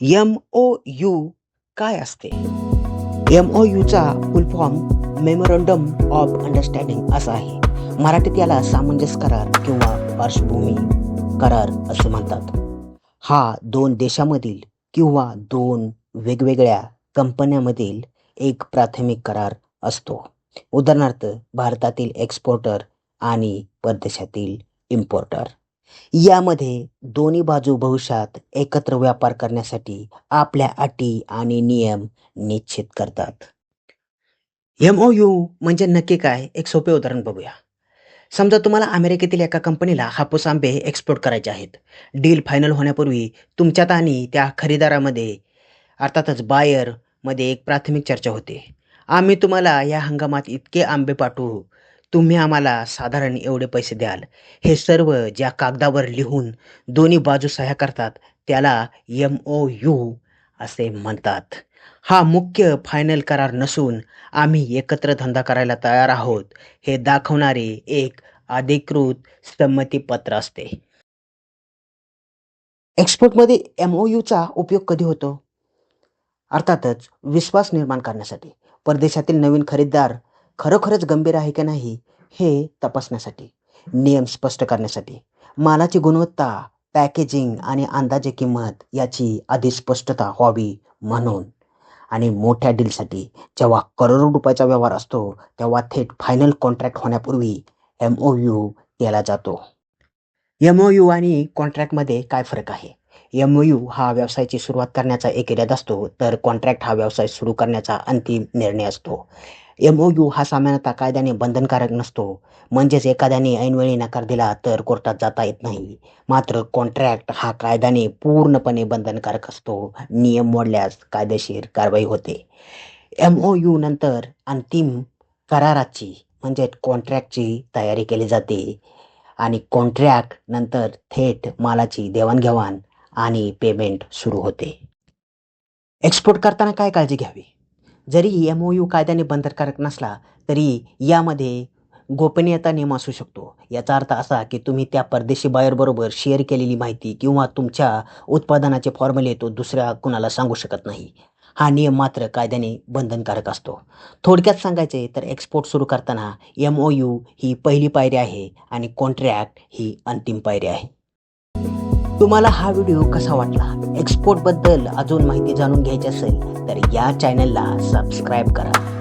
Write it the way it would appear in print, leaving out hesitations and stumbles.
MOU काय असते? MOUचा full form memorandum of understanding असा आहे. मराठीत याला सामंजस्य करार किंवा पार्श्वभूमी करार असे म्हणतात. हा दोन देशामधील किंवा दोन वेगवेगळ्या कंपन्यांमधील एक प्राथमिक करार असतो. उदाहरणार्थ भारतातील एक्सपोर्टर आणि परदेशातील इम्पोर्टर. यामध्ये दोन्ही बाजू भविष्यात एकत्र व्यापार करण्यासाठी आपल्या अटी आणि नियम निश्चित करतात. MOU म्हणजे नक्की काय? एक सोपे उदाहरण बघूया. समजा तुम्हाला अमेरिकेतील एका कंपनीला हापूस आंबे एक्सपोर्ट करायचे आहेत. डील फायनल होण्यापूर्वी तुमच्यात आणि त्या खरेदीदारामध्ये अर्थातच बायरमध्ये एक प्राथमिक चर्चा होते. आम्ही तुम्हाला या हंगामात इतके आंबे पाठवू. तुम्ही आम्हाला साधारण एवढे पैसे द्याल. हे सर्व ज्या कागदावर लिहून दोन्ही बाजू सह्या करतात त्याला MOU असे म्हणतात. हा मुख्य फायनल करार नसून आम्ही एकत्र धंदा करायला तयार आहोत हे दाखवणारे एक अधिकृत संमतीपत्र असते. एक्सपोर्टमध्ये MOUचा उपयोग कधी होतो? अर्थातच विश्वास निर्माण करण्यासाठी. परदेशातील नवीन खरेदीदार खरोखरच गंभीर आहे की नाही हे तपासण्यासाठी. नियम स्पष्ट करण्यासाठी. मालाची गुणवत्ता, पॅकेजिंग आणि अंदाजे किंमत याची आधी स्पष्टता व्हावी म्हणून. आणि मोठ्या डीलसाठी जेव्हा करोडो रुपयाचा व्यवहार असतो तेव्हा थेट फायनल कॉन्ट्रॅक्ट होण्यापूर्वी MOU केला जातो. MOU आणि कॉन्ट्रॅक्टमध्ये काय फरक आहे? MOU हा व्यवसायाची सुरुवात करण्याचा एक इरादा असतो, तर कॉन्ट्रॅक्ट हा व्यवसाय सुरू करण्याचा अंतिम निर्णय असतो. MOU हा सामान्यतः कायद्याने बंधनकारक नसतो, म्हणजेच एखाद्याने ऐनवेळी नकार दिला तर कोर्टात जाता येत नाही. मात्र कॉन्ट्रॅक्ट हा कायद्याने पूर्णपणे बंधनकारक असतो. नियम मोडल्यास कायदेशीर कारवाई होते. MOU नंतर अंतिम कराराची म्हणजे कॉन्ट्रॅक्टची तयारी केली जाते आणि कॉन्ट्रॅक्ट नंतर थेट मालाची देवाणघेवाण आणि पेमेंट सुरू होते. एक्सपोर्ट करताना काय काळजी घ्यावी? जरी MOU कायद्याने बंधनकारक नसला तरी यामध्ये गोपनीयता नियम असू शकतो. याचा अर्थ असा की तुम्ही त्या परदेशी बायरबरोबर शेअर केलेली माहिती किंवा तुमच्या उत्पादनाचे फॉर्म्युले तो दुसऱ्या कुणाला सांगू शकत नाही. हा नियम मात्र कायद्याने बंधनकारक असतो. थोडक्यात सांगायचे तर एक्सपोर्ट सुरू करताना MOU ही पहिली पायरी आहे आणि कॉन्ट्रॅक्ट ही अंतिम पायरी आहे. तुम्हाला हा व्हिडिओ कसा वाटला? एक्सपोर्टबद्दल अजून माहिती जाणून घ्यायची असेल तर या चॅनलला सबस्क्राईब करा.